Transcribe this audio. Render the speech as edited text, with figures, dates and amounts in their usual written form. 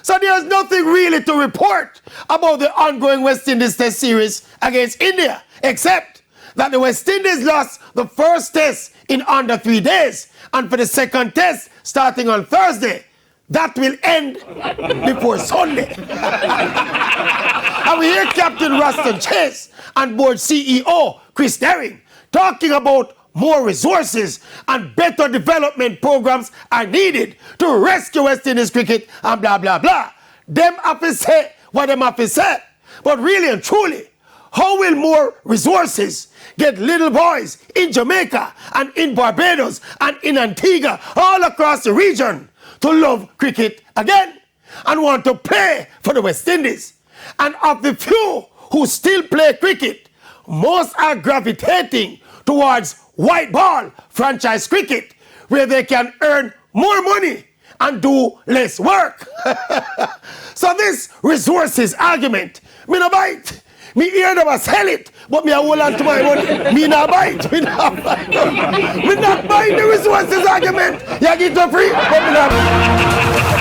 So there's nothing really to report about the ongoing West Indies Test series against India, except that the West Indies lost the first test in under 3 days, and for the second test starting on Thursday, that will end before Sunday. And we hear Captain Ruston Chase and board CEO Chris Derring talking about more resources and better development programs are needed to rescue West Indies cricket and blah, blah, blah. Them have to say what them have to say. But really and truly, how will more resources get little boys in Jamaica and in Barbados and in Antigua, all across the region, to love cricket again and want to play for the West Indies? And of the few who still play cricket, most are gravitating towards white ball franchise cricket, where they can earn more money and do less work. So this resources argument, me no bite. Me hear them sell it, but me a hold on to my money. Me not bite. Me not bite. Me not buying the resources argument. You get it for free, but me not.